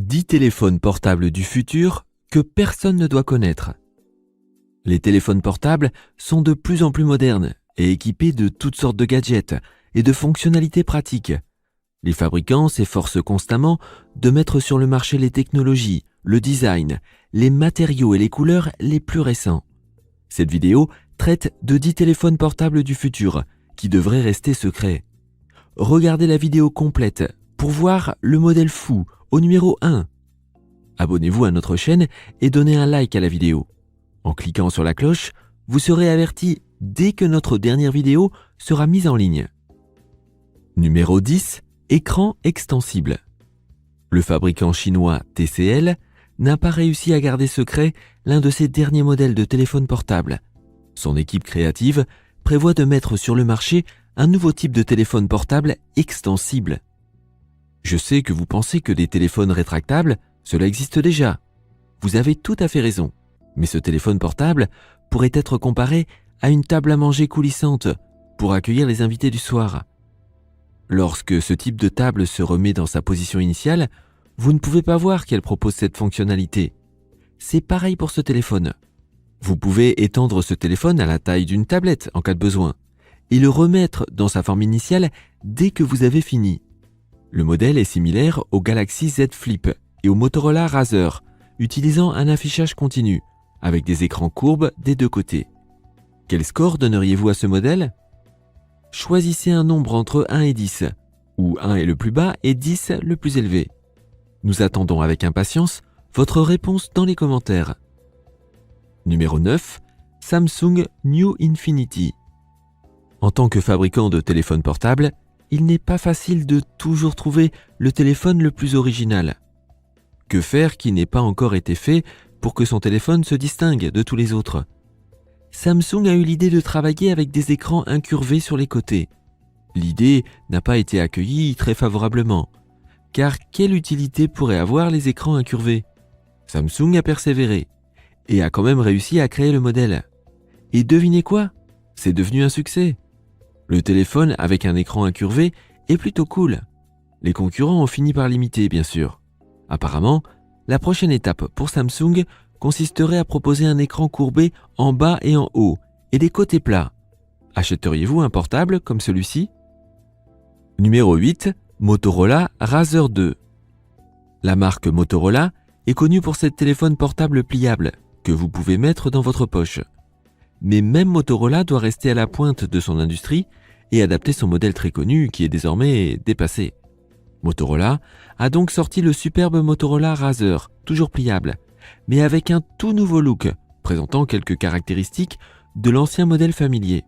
10 téléphones portables du futur que personne ne doit connaître. Les téléphones portables sont de plus en plus modernes et équipés de toutes sortes de gadgets et de fonctionnalités pratiques. Les fabricants s'efforcent constamment de mettre sur le marché les technologies, le design, les matériaux et les couleurs les plus récents. Cette vidéo traite de 10 téléphones portables du futur qui devraient rester secrets. Regardez la vidéo complète pour voir le modèle fou au numéro 1. Abonnez-vous à notre chaîne et donnez un like à la vidéo. En cliquant sur la cloche, vous serez averti dès que notre dernière vidéo sera mise en ligne. Numéro 10. Écran extensible. Le fabricant chinois TCL n'a pas réussi à garder secret l'un de ses derniers modèles de téléphone portable. Son équipe créative prévoit de mettre sur le marché un nouveau type de téléphone portable extensible. Je sais que vous pensez que des téléphones rétractables, cela existe déjà. Vous avez tout à fait raison, mais ce téléphone portable pourrait être comparé à une table à manger coulissante pour accueillir les invités du soir. Lorsque ce type de table se remet dans sa position initiale, vous ne pouvez pas voir qu'elle propose cette fonctionnalité. C'est pareil pour ce téléphone. Vous pouvez étendre ce téléphone à la taille d'une tablette en cas de besoin et le remettre dans sa forme initiale dès que vous avez fini. Le modèle est similaire au Galaxy Z Flip et au Motorola Razr, utilisant un affichage continu, avec des écrans courbes des deux côtés. Quel score donneriez-vous à ce modèle ? Choisissez un nombre entre 1 et 10, où 1 est le plus bas et 10 le plus élevé. Nous attendons avec impatience votre réponse dans les commentaires. Numéro 9. Samsung New Infinity. En tant que fabricant de téléphones portables, il n'est pas facile de toujours trouver le téléphone le plus original. Que faire qui n'ait pas encore été fait pour que son téléphone se distingue de tous les autres ? Samsung a eu l'idée de travailler avec des écrans incurvés sur les côtés. L'idée n'a pas été accueillie très favorablement, car quelle utilité pourraient avoir les écrans incurvés ? Samsung a persévéré et a quand même réussi à créer le modèle. Et devinez quoi ? C'est devenu un succès. Le téléphone avec un écran incurvé est plutôt cool. Les concurrents ont fini par l'imiter, bien sûr. Apparemment, la prochaine étape pour Samsung consisterait à proposer un écran courbé en bas et en haut, et des côtés plats. Achèteriez-vous un portable comme celui-ci ? Numéro 8. Motorola Razr 2. La marque Motorola est connue pour ses téléphones portables pliables que vous pouvez mettre dans votre poche. Mais même Motorola doit rester à la pointe de son industrie et adapter son modèle très connu qui est désormais dépassé. Motorola a donc sorti le superbe Motorola Razr, toujours pliable, mais avec un tout nouveau look, présentant quelques caractéristiques de l'ancien modèle familier.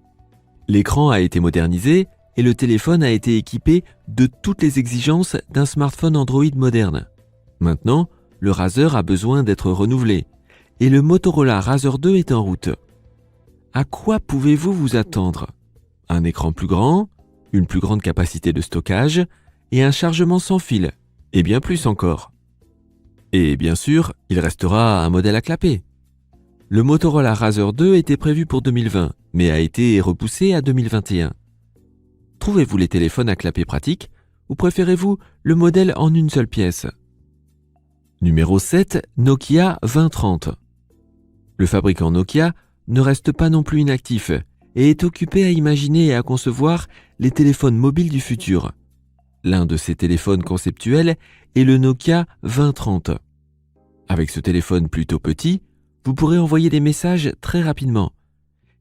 L'écran a été modernisé et le téléphone a été équipé de toutes les exigences d'un smartphone Android moderne. Maintenant, le Razr a besoin d'être renouvelé et le Motorola Razr 2 est en route. À quoi pouvez-vous vous attendre ? Un écran plus grand, une plus grande capacité de stockage et un chargement sans fil, et bien plus encore. Et bien sûr, il restera un modèle à clapet. Le Motorola Razr 2 était prévu pour 2020, mais a été repoussé à 2021. Trouvez-vous les téléphones à clapet pratiques ou préférez-vous le modèle en une seule pièce ? Numéro 7. Nokia 2030. Le fabricant Nokia ne reste pas non plus inactif et est occupé à imaginer et à concevoir les téléphones mobiles du futur. L'un de ces téléphones conceptuels est le Nokia 2030. Avec ce téléphone plutôt petit, vous pourrez envoyer des messages très rapidement.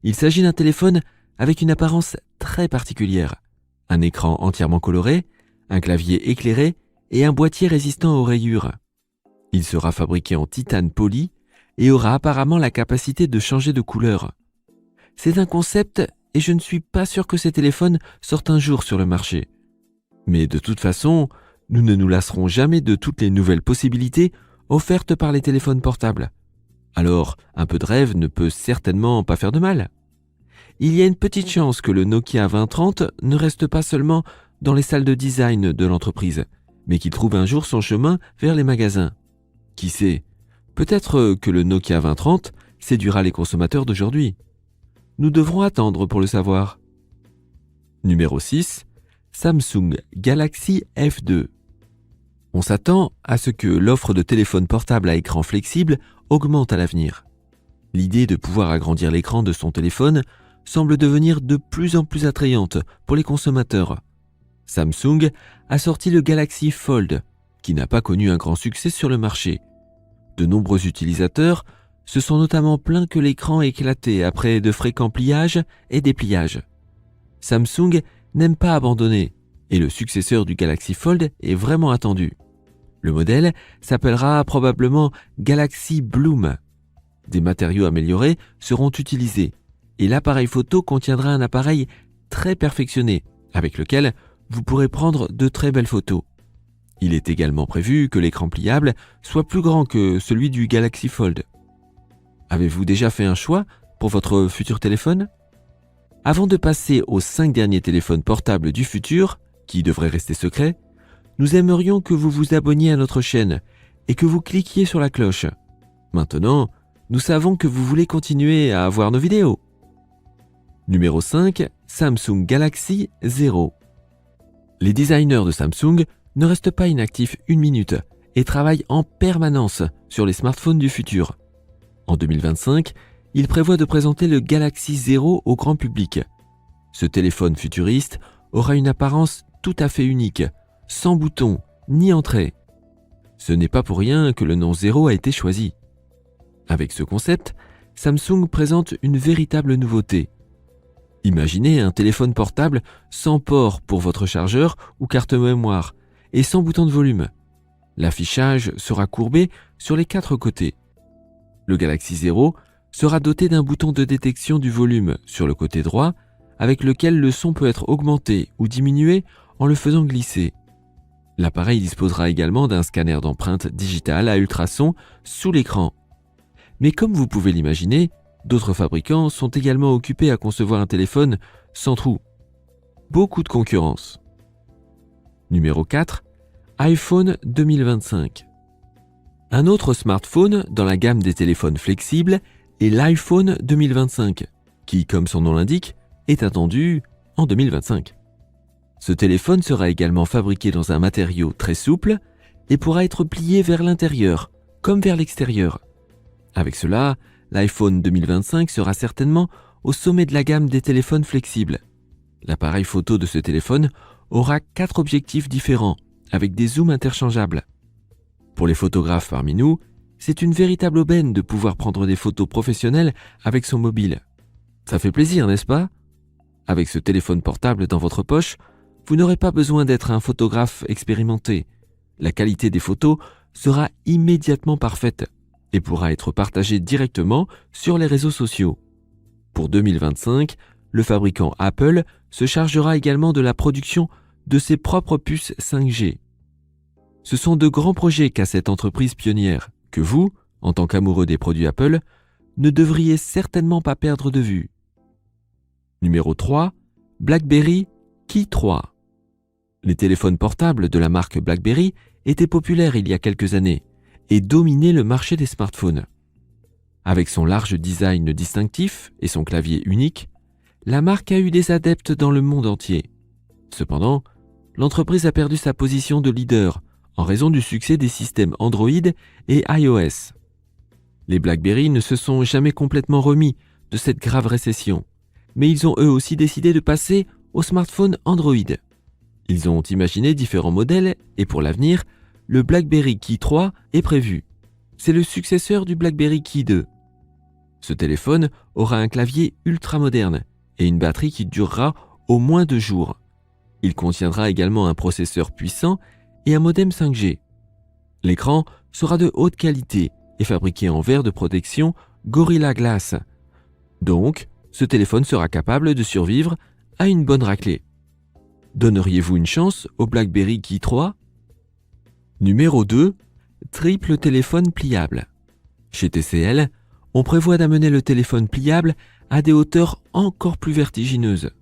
Il s'agit d'un téléphone avec une apparence très particulière. Un écran entièrement coloré, un clavier éclairé et un boîtier résistant aux rayures. Il sera fabriqué en titane poli et aura apparemment la capacité de changer de couleur. C'est un concept et je ne suis pas sûr que ces téléphones sortent un jour sur le marché. Mais de toute façon, nous ne nous lasserons jamais de toutes les nouvelles possibilités offertes par les téléphones portables. Alors, un peu de rêve ne peut certainement pas faire de mal. Il y a une petite chance que le Nokia 2030 ne reste pas seulement dans les salles de design de l'entreprise, mais qu'il trouve un jour son chemin vers les magasins. Qui sait ? Peut-être que le Nokia 2030 séduira les consommateurs d'aujourd'hui. Nous devrons attendre pour le savoir. Numéro 6. Samsung Galaxy F2. On s'attend à ce que l'offre de téléphones portables à écran flexible augmente à l'avenir. L'idée de pouvoir agrandir l'écran de son téléphone semble devenir de plus en plus attrayante pour les consommateurs. Samsung a sorti le Galaxy Fold, qui n'a pas connu un grand succès sur le marché. De nombreux utilisateurs se sont notamment plaints que l'écran éclatait après de fréquents pliages et dépliages. Samsung n'aime pas abandonner, et le successeur du Galaxy Fold est vraiment attendu. Le modèle s'appellera probablement Galaxy Bloom. Des matériaux améliorés seront utilisés, et l'appareil photo contiendra un appareil très perfectionné, avec lequel vous pourrez prendre de très belles photos. Il est également prévu que l'écran pliable soit plus grand que celui du Galaxy Fold. Avez-vous déjà fait un choix pour votre futur téléphone ? Avant de passer aux 5 derniers téléphones portables du futur, qui devraient rester secrets, nous aimerions que vous vous abonniez à notre chaîne et que vous cliquiez sur la cloche. Maintenant, nous savons que vous voulez continuer à voir nos vidéos. Numéro 5, Samsung Galaxy Zero. Les designers de Samsung ne restent pas inactifs une minute et travaillent en permanence sur les smartphones du futur. En 2025, ils prévoient de présenter le Galaxy Zero au grand public. Ce téléphone futuriste aura une apparence tout à fait unique, sans bouton ni entrée. Ce n'est pas pour rien que le nom Zero a été choisi. Avec ce concept, Samsung présente une véritable nouveauté. Imaginez un téléphone portable sans port pour votre chargeur ou carte mémoire et sans bouton de volume. L'affichage sera courbé sur les 4 côtés. Le Galaxy Zero sera doté d'un bouton de détection du volume sur le côté droit avec lequel le son peut être augmenté ou diminué en le faisant glisser. L'appareil disposera également d'un scanner d'empreintes digitales à ultrasons sous l'écran. Mais comme vous pouvez l'imaginer, d'autres fabricants sont également occupés à concevoir un téléphone sans trou. Beaucoup de concurrence. Numéro 4, iPhone 2025. Un autre smartphone dans la gamme des téléphones flexibles est l'iPhone 2025, qui, comme son nom l'indique, est attendu en 2025. Ce téléphone sera également fabriqué dans un matériau très souple et pourra être plié vers l'intérieur comme vers l'extérieur. Avec cela, l'iPhone 2025 sera certainement au sommet de la gamme des téléphones flexibles. L'appareil photo de ce téléphone aura 4 objectifs différents avec des zooms interchangeables. Pour les photographes parmi nous, c'est une véritable aubaine de pouvoir prendre des photos professionnelles avec son mobile. Ça fait plaisir, n'est-ce pas ? Avec ce téléphone portable dans votre poche, vous n'aurez pas besoin d'être un photographe expérimenté. La qualité des photos sera immédiatement parfaite et pourra être partagée directement sur les réseaux sociaux. Pour 2025, le fabricant Apple se chargera également de la production de ses propres puces 5G. Ce sont de grands projets qu'a cette entreprise pionnière, que vous, en tant qu'amoureux des produits Apple, ne devriez certainement pas perdre de vue. Numéro 3, BlackBerry Key 3. Les téléphones portables de la marque BlackBerry étaient populaires il y a quelques années et dominaient le marché des smartphones. Avec son large design distinctif et son clavier unique, la marque a eu des adeptes dans le monde entier. Cependant, l'entreprise a perdu sa position de leader en raison du succès des systèmes Android et iOS. Les BlackBerry ne se sont jamais complètement remis de cette grave récession, mais ils ont eux aussi décidé de passer au smartphone Android. Ils ont imaginé différents modèles et pour l'avenir, le BlackBerry Key 3 est prévu. C'est le successeur du BlackBerry Key 2. Ce téléphone aura un clavier ultra moderne et une batterie qui durera au moins 2 jours. Il contiendra également un processeur puissant et un modem 5G. L'écran sera de haute qualité et fabriqué en verre de protection Gorilla Glass. Donc, ce téléphone sera capable de survivre à une bonne raclée. Donneriez-vous une chance au BlackBerry Key 3 ? Numéro 2, triple téléphone pliable. Chez TCL, on prévoit d'amener le téléphone pliable à des hauteurs encore plus vertigineuses.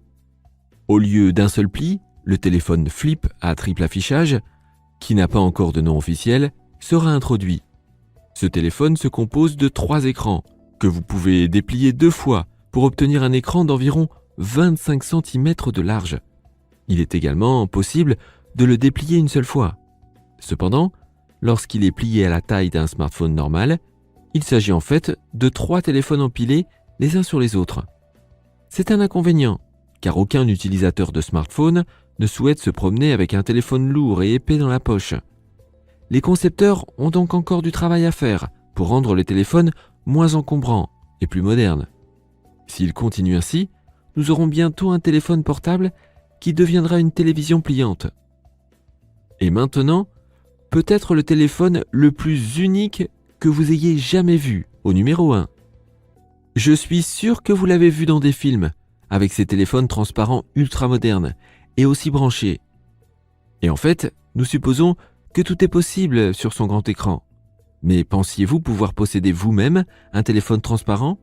Au lieu d'un seul pli, le téléphone Flip à triple affichage, qui n'a pas encore de nom officiel, sera introduit. Ce téléphone se compose de 3 écrans, que vous pouvez déplier 2 fois pour obtenir un écran d'environ 25 cm de large. Il est également possible de le déplier une seule fois. Cependant, lorsqu'il est plié à la taille d'un smartphone normal, il s'agit en fait de 3 téléphones empilés les uns sur les autres. C'est un inconvénient, car aucun utilisateur de smartphone ne souhaite se promener avec un téléphone lourd et épais dans la poche. Les concepteurs ont donc encore du travail à faire pour rendre les téléphones moins encombrants et plus modernes. S'il continue ainsi, nous aurons bientôt un téléphone portable qui deviendra une télévision pliante. Et maintenant, peut-être le téléphone le plus unique que vous ayez jamais vu, au numéro 1. Je suis sûr que vous l'avez vu dans des films, avec ces téléphones transparents ultra modernes et aussi branchés. Et en fait, nous supposons que tout est possible sur son grand écran. Mais pensiez-vous pouvoir posséder vous-même un téléphone transparent ?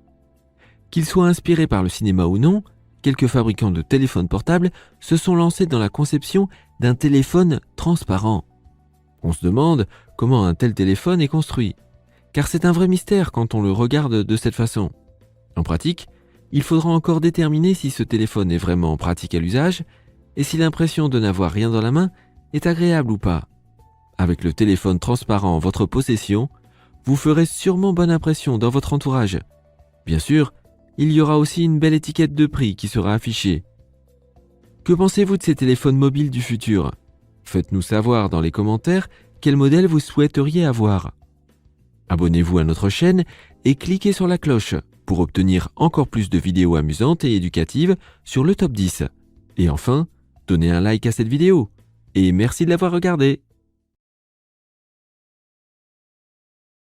Qu'il soit inspiré par le cinéma ou non, quelques fabricants de téléphones portables se sont lancés dans la conception d'un téléphone transparent. On se demande comment un tel téléphone est construit, car c'est un vrai mystère quand on le regarde de cette façon. En pratique, il faudra encore déterminer si ce téléphone est vraiment pratique à l'usage et si l'impression de n'avoir rien dans la main est agréable ou pas. Avec le téléphone transparent en votre possession, vous ferez sûrement bonne impression dans votre entourage. Bien sûr, il y aura aussi une belle étiquette de prix qui sera affichée. Que pensez-vous de ces téléphones mobiles du futur ? Faites-nous savoir dans les commentaires quel modèle vous souhaiteriez avoir. Abonnez-vous à notre chaîne et cliquez sur la cloche pour obtenir encore plus de vidéos amusantes et éducatives sur le top 10. Et enfin, donnez un like à cette vidéo. Et merci de l'avoir regardée.